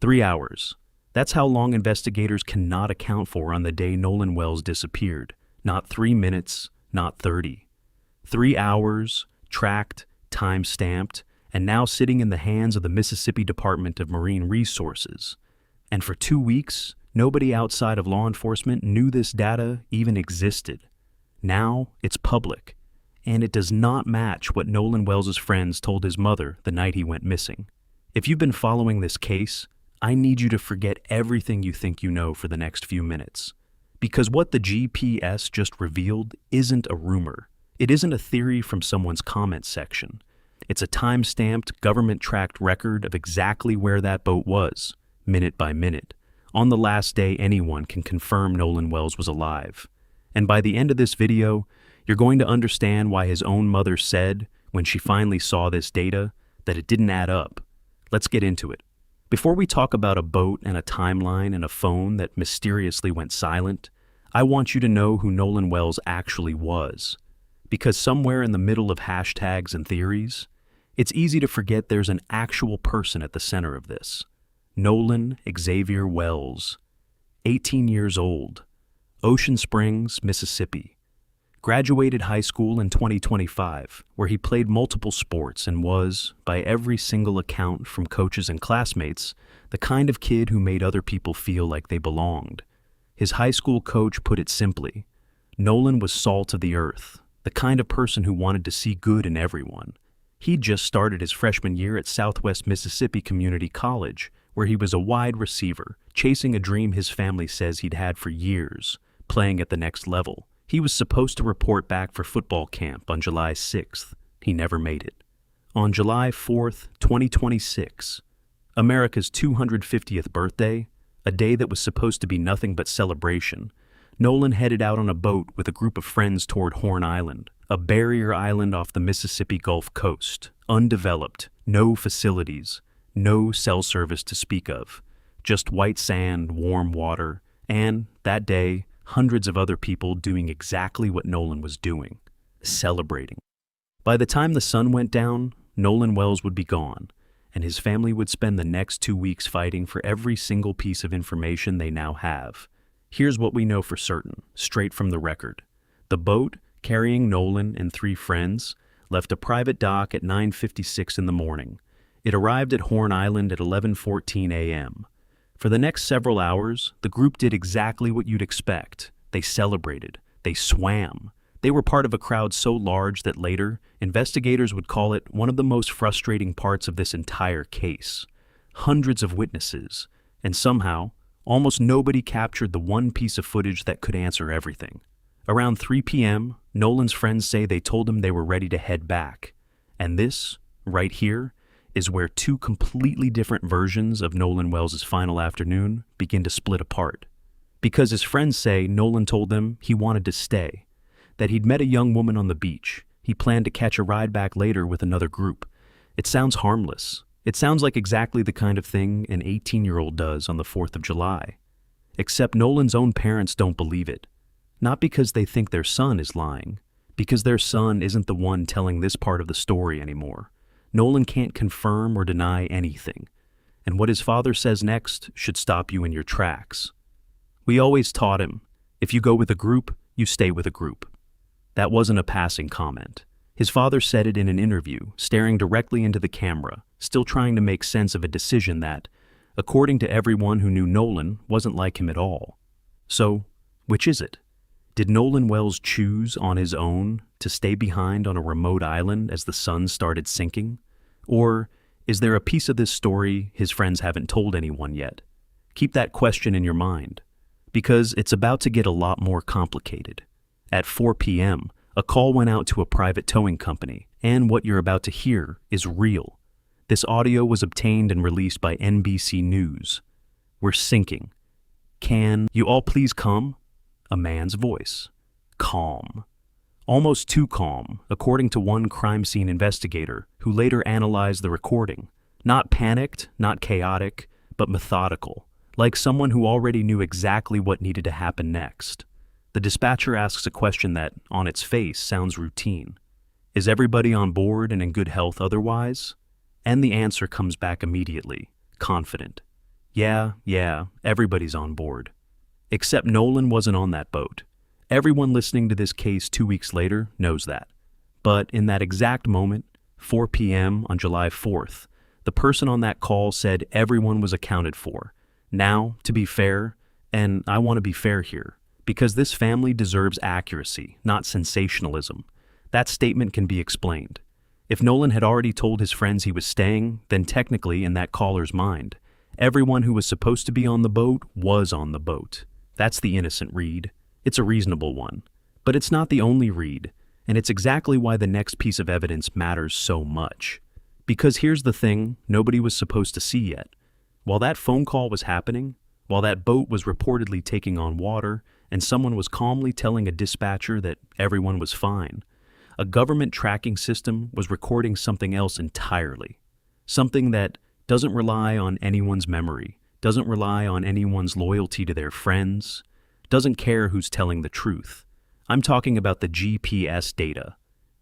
3 hours. That's how long investigators cannot account for on the day Nolan Wells disappeared. Not 3 minutes, not 30. 3 hours, tracked, time-stamped, and now sitting in the hands of the Mississippi Department of Marine Resources. And for 2 weeks, nobody outside of law enforcement knew this data even existed. Now it's public, and it does not match what Nolan Wells' friends told his mother the night he went missing. If you've been following this case, I need you to forget everything you think you know for the next few minutes. Because what the GPS just revealed isn't a rumor. It isn't a theory from someone's comment section. It's a time-stamped, government-tracked record of exactly where that boat was, minute by minute, on the last day anyone can confirm Nolan Wells was alive. And by the end of this video, you're going to understand why his own mother said, when she finally saw this data, that it didn't add up. Let's get into it. Before we talk about a boat and a timeline and a phone that mysteriously went silent, I want you to know who Nolan Wells actually was. Because somewhere in the middle of hashtags and theories, it's easy to forget there's an actual person at the center of this. Nolan Xavier Wells, 18 years old, Ocean Springs, Mississippi. Graduated high school in 2025, where he played multiple sports and was, by every single account from coaches and classmates, the kind of kid who made other people feel like they belonged. His high school coach put it simply, Nolan was salt of the earth, the kind of person who wanted to see good in everyone. He'd just started his freshman year at Southwest Mississippi Community College, where he was a wide receiver, chasing a dream his family says he'd had for years, playing at the next level. He was supposed to report back for football camp on July 6th. He never made it. On July 4th, 2026, America's 250th birthday, a day that was supposed to be nothing but celebration, Nolan headed out on a boat with a group of friends toward Horn Island, a barrier island off the Mississippi Gulf Coast, undeveloped, no facilities, no cell service to speak of, just white sand, warm water, and, that day, hundreds of other people doing exactly what Nolan was doing, celebrating. By the time the sun went down, Nolan Wells would be gone, and his family would spend the next 2 weeks fighting for every single piece of information they now have. Here's what we know for certain, straight from the record. The boat, carrying Nolan and 3 friends, left a private dock at 9:56 in the morning. It arrived at Horn Island at 11:14 a.m. For the next several hours, the group did exactly what you'd expect. They celebrated. They swam. They were part of a crowd so large that later, investigators would call it one of the most frustrating parts of this entire case. Hundreds of witnesses, and somehow, almost nobody captured the one piece of footage that could answer everything. Around 3 p.m., Nolan's friends say they told him they were ready to head back. And this, right here, is where 2 completely different versions of Nolan Wells' final afternoon begin to split apart. Because his friends say Nolan told them he wanted to stay, that he'd met a young woman on the beach. He planned to catch a ride back later with another group. It sounds harmless. It sounds like exactly the kind of thing an 18-year-old does on the 4th of July. Except Nolan's own parents don't believe it. Not because they think their son is lying, because their son isn't the one telling this part of the story anymore. Nolan can't confirm or deny anything, and what his father says next should stop you in your tracks. We always taught him, if you go with a group, you stay with a group. That wasn't a passing comment. His father said it in an interview, staring directly into the camera, still trying to make sense of a decision that, according to everyone who knew Nolan, wasn't like him at all. So, which is it? Did Nolan Wells choose on his own to stay behind on a remote island as the sun started sinking? Or is there a piece of this story his friends haven't told anyone yet? Keep that question in your mind, because it's about to get a lot more complicated. At 4 p.m., a call went out to a private towing company, and what you're about to hear is real. This audio was obtained and released by NBC News. We're sinking. Can you all please come? A man's voice. Calm. Almost too calm, according to one crime scene investigator who later analyzed the recording. Not panicked, not chaotic, but methodical, like someone who already knew exactly what needed to happen next. The dispatcher asks a question that, on its face, sounds routine. Is everybody on board and in good health otherwise? And the answer comes back immediately, confident. Yeah, everybody's on board. Except Nolan wasn't on that boat. Everyone listening to this case 2 weeks later knows that. But in that exact moment, 4 p.m. on July 4th, the person on that call said everyone was accounted for. Now, to be fair, and I want to be fair here, because this family deserves accuracy, not sensationalism. That statement can be explained. If Nolan had already told his friends he was staying, then technically, in that caller's mind, everyone who was supposed to be on the boat was on the boat. That's the innocent read. It's a reasonable one. But it's not the only read, and it's exactly why the next piece of evidence matters so much. Because here's the thing nobody was supposed to see yet. While that phone call was happening, while that boat was reportedly taking on water, and someone was calmly telling a dispatcher that everyone was fine, a government tracking system was recording something else entirely. Something that doesn't rely on anyone's memory, doesn't rely on anyone's loyalty to their friends, doesn't care who's telling the truth. I'm talking about the GPS data.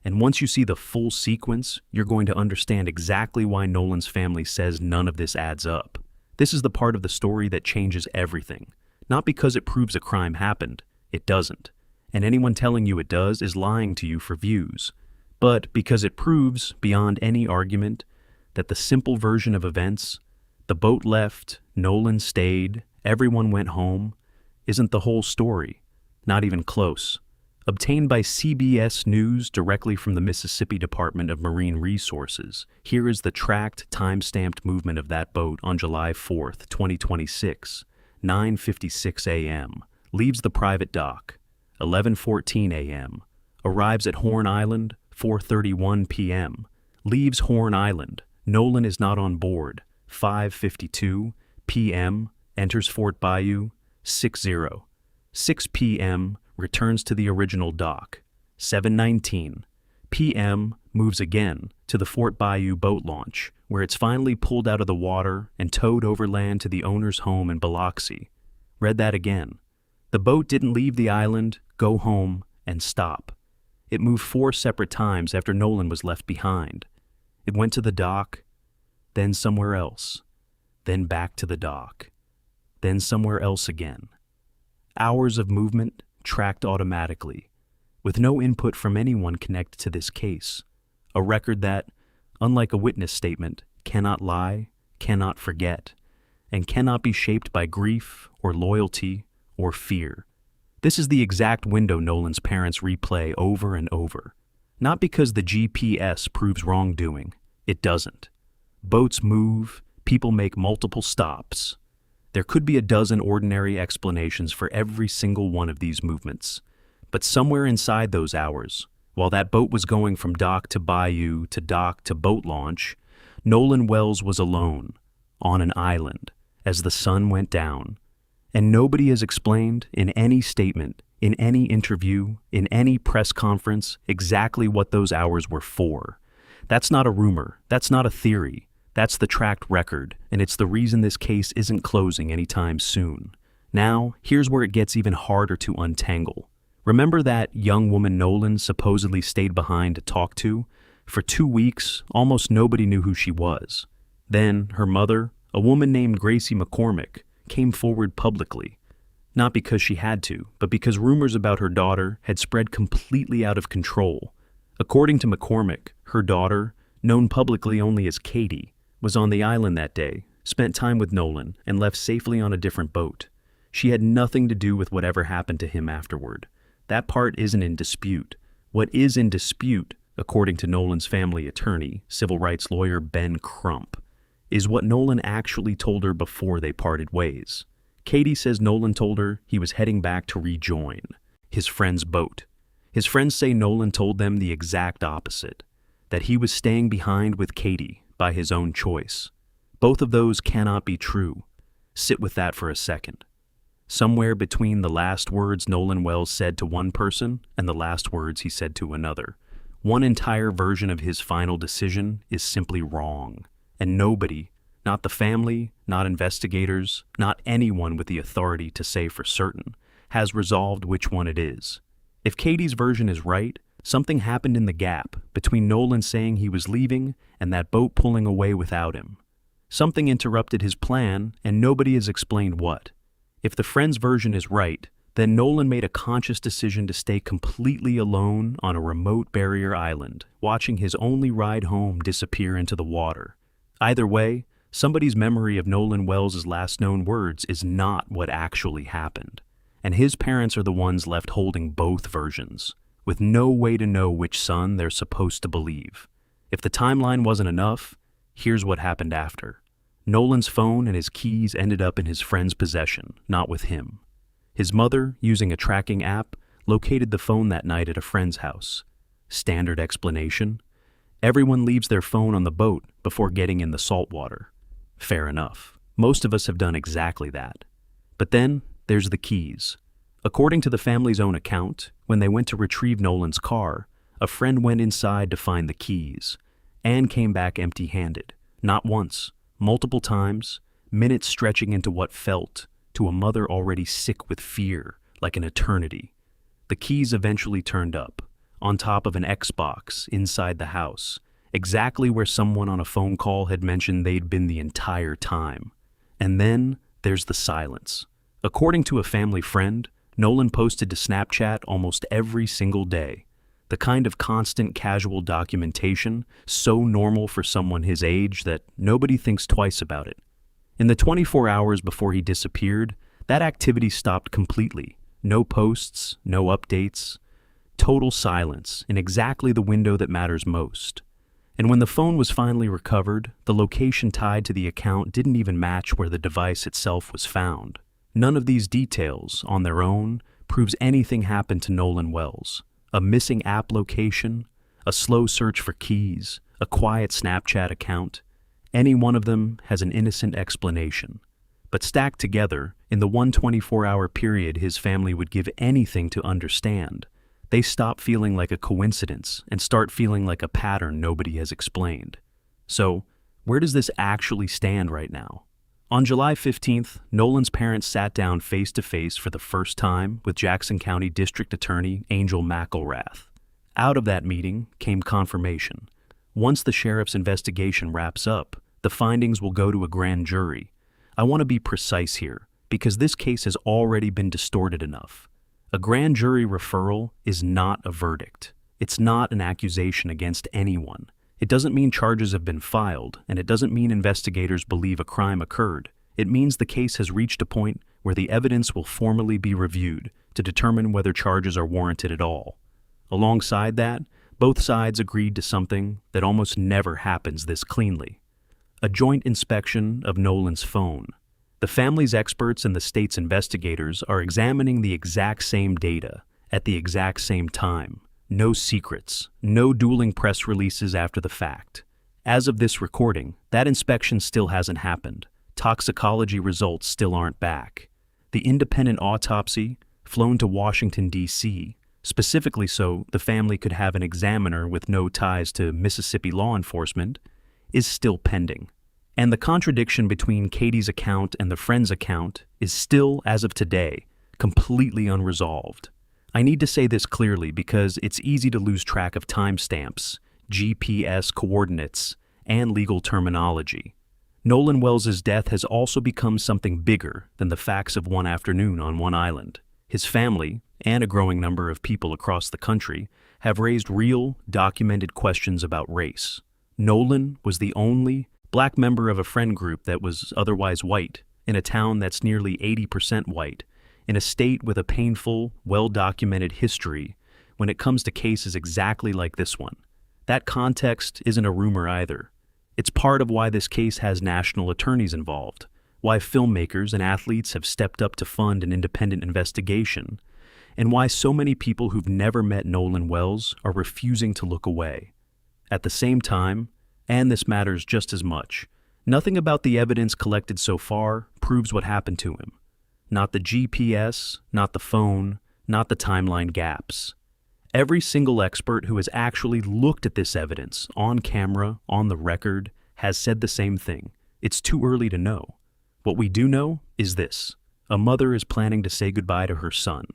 And once you see the full sequence, you're going to understand exactly why Nolan's family says none of this adds up. This is the part of the story that changes everything. Not because it proves a crime happened. It doesn't. And anyone telling you it does is lying to you for views. But because it proves, beyond any argument, that the simple version of events, the boat left, Nolan stayed, everyone went home, isn't the whole story. Not even close. Obtained by CBS News directly from the Mississippi Department of Marine Resources, here is the tracked, time-stamped movement of that boat on July 4th, 2026, 9:56 a.m., leaves the private dock, 11:14 a.m., arrives at Horn Island, 4:31 p.m., leaves Horn Island, Nolan is not on board, 5:52 p.m., enters Fort Bayou, 6 p.m., returns to the original dock. 7:19 p.m. moves again to the Fort Bayou boat launch, where it's finally pulled out of the water and towed overland to the owner's home in Biloxi. Read that again. The boat didn't leave the island, go home, and stop. It moved 4 separate times after Nolan was left behind. It went to the dock, then somewhere else, then back to the dock, then somewhere else again. Hours of movement tracked automatically, with no input from anyone connected to this case. A record that, unlike a witness statement, cannot lie, cannot forget, and cannot be shaped by grief or loyalty or fear. This is the exact window Nolan's parents replay over and over. Not because the GPS proves wrongdoing. It doesn't. Boats move, people make multiple stops. There could be a dozen ordinary explanations for every single one of these movements. But somewhere inside those hours, while that boat was going from dock to bayou to dock to boat launch, Nolan Wells was alone, on an island, as the sun went down. And nobody has explained in any statement, in any interview, in any press conference, exactly what those hours were for. That's not a rumor. That's not a theory. That's the tracked record, and it's the reason this case isn't closing anytime soon. Now, here's where it gets even harder to untangle. Remember that young woman Nolan supposedly stayed behind to talk to? For 2 weeks, almost nobody knew who she was. Then, her mother, a woman named Gracie McCormick, came forward publicly. Not because she had to, but because rumors about her daughter had spread completely out of control. According to McCormick, her daughter, known publicly only as Katie, was on the island that day, spent time with Nolan, and left safely on a different boat. She had nothing to do with whatever happened to him afterward. That part isn't in dispute. What is in dispute, according to Nolan's family attorney, civil rights lawyer Ben Crump, is what Nolan actually told her before they parted ways. Katie says Nolan told her he was heading back to rejoin his friend's boat. His friends say Nolan told them the exact opposite, that he was staying behind with Katie by his own choice. Both of those cannot be true. Sit with that for a second. Somewhere between the last words Nolan Wells said to one person and the last words he said to another, one entire version of his final decision is simply wrong. And nobody, not the family, not investigators, not anyone with the authority to say for certain, has resolved which one it is. If Katie's version is right, something happened in the gap between Nolan saying he was leaving and that boat pulling away without him. Something interrupted his plan, and nobody has explained what. If the friend's version is right, then Nolan made a conscious decision to stay completely alone on a remote barrier island, watching his only ride home disappear into the water. Either way, somebody's memory of Nolan Wells' last known words is not what actually happened, and his parents are the ones left holding both versions, with no way to know which son they're supposed to believe. If the timeline wasn't enough, here's what happened after. Nolan's phone and his keys ended up in his friend's possession, not with him. His mother, using a tracking app, located the phone that night at a friend's house. Standard explanation: everyone leaves their phone on the boat before getting in the salt water. Fair enough. Most of us have done exactly that. But then there's the keys. According to the family's own account, when they went to retrieve Nolan's car, a friend went inside to find the keys and came back empty-handed. Not once, multiple times, minutes stretching into what felt, to a mother already sick with fear, like an eternity. The keys eventually turned up, on top of an Xbox inside the house, exactly where someone on a phone call had mentioned they'd been the entire time. And then there's the silence. According to a family friend, Nolan posted to Snapchat almost every single day. The kind of constant casual documentation, so normal for someone his age that nobody thinks twice about it. In the 24 hours before he disappeared, that activity stopped completely. No posts, no updates. Total silence in exactly the window that matters most. And when the phone was finally recovered, the location tied to the account didn't even match where the device itself was found. None of these details, on their own, proves anything happened to Nolan Wells. A missing app location, a slow search for keys, a quiet Snapchat account. Any one of them has an innocent explanation. But stacked together, in the 124-hour period his family would give anything to understand, they stop feeling like a coincidence and start feeling like a pattern nobody has explained. So, where does this actually stand right now? On July 15th, Nolan's parents sat down face-to-face for the first time with Jackson County District Attorney Angel McElrath. Out of that meeting came confirmation. Once the sheriff's investigation wraps up, the findings will go to a grand jury. I want to be precise here, because this case has already been distorted enough. A grand jury referral is not a verdict. It's not an accusation against anyone. It doesn't mean charges have been filed, and it doesn't mean investigators believe a crime occurred. It means the case has reached a point where the evidence will formally be reviewed to determine whether charges are warranted at all. Alongside that, both sides agreed to something that almost never happens this cleanly: a joint inspection of Nolan's phone. The family's experts and the state's investigators are examining the exact same data at the exact same time. No secrets, no dueling press releases after the fact. As of this recording, that inspection still hasn't happened. Toxicology results still aren't back. The independent autopsy, flown to Washington, D.C., specifically so the family could have an examiner with no ties to Mississippi law enforcement, is still pending. And the contradiction between Katie's account and the friend's account is still, as of today, completely unresolved. I need to say this clearly because it's easy to lose track of timestamps, GPS coordinates, and legal terminology. Nolan Wells' death has also become something bigger than the facts of one afternoon on one island. His family, and a growing number of people across the country, have raised real, documented questions about race. Nolan was the only black member of a friend group that was otherwise white, in a town that's nearly 80% white, in a state with a painful, well-documented history when it comes to cases exactly like this one. That context isn't a rumor either. It's part of why this case has national attorneys involved, why filmmakers and athletes have stepped up to fund an independent investigation, and why so many people who've never met Nolan Wells are refusing to look away. At the same time, and this matters just as much, nothing about the evidence collected so far proves what happened to him. Not the GPS, not the phone, not the timeline gaps. Every single expert who has actually looked at this evidence, on camera, on the record, has said the same thing. It's too early to know. What we do know is this: a mother is planning to say goodbye to her son.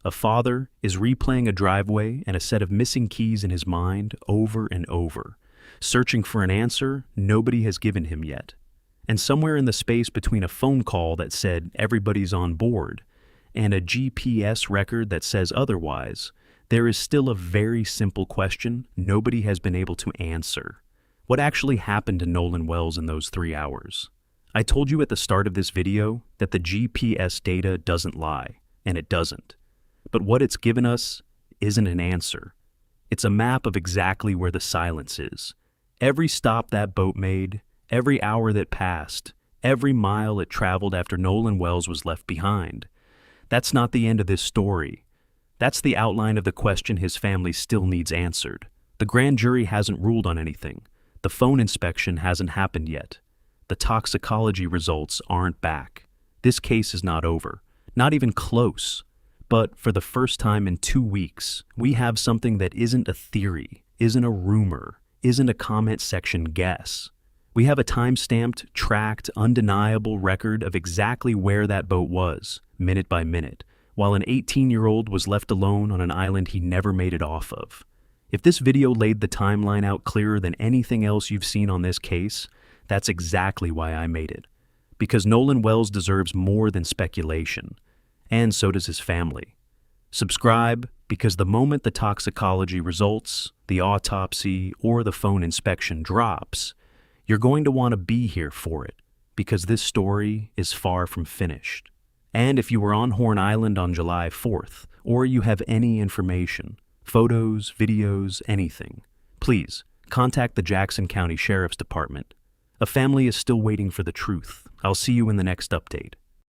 A father is replaying a driveway and a set of missing keys in his mind over and over, searching for an answer nobody has given him yet. And somewhere in the space between a phone call that said everybody's on board and a GPS record that says otherwise, there is still a very simple question nobody has been able to answer. What actually happened to Nolan Wells in those 3 hours? I told you at the start of this video that the GPS data doesn't lie, and it doesn't. But what it's given us isn't an answer. It's a map of exactly where the silence is. Every stop that boat made, every hour that passed, every mile it traveled after Nolan Wells was left behind. That's not the end of this story. That's the outline of the question his family still needs answered. The grand jury hasn't ruled on anything. The phone inspection hasn't happened yet. The toxicology results aren't back. This case is not over. Not even close. But for the first time in 2 weeks, we have something that isn't a theory, isn't a rumor, isn't a comment section guess. We have a time-stamped, tracked, undeniable record of exactly where that boat was, minute by minute, while an 18-year-old was left alone on an island he never made it off of. If this video laid the timeline out clearer than anything else you've seen on this case, that's exactly why I made it. Because Nolan Wells deserves more than speculation, and so does his family. Subscribe, because the moment the toxicology results, the autopsy, or the phone inspection drops, you're going to want to be here for it, because this story is far from finished. And if you were on Horn Island on July 4th, or you have any information, photos, videos, anything, please contact the Jackson County Sheriff's Department. A family is still waiting for the truth. I'll see you in the next update.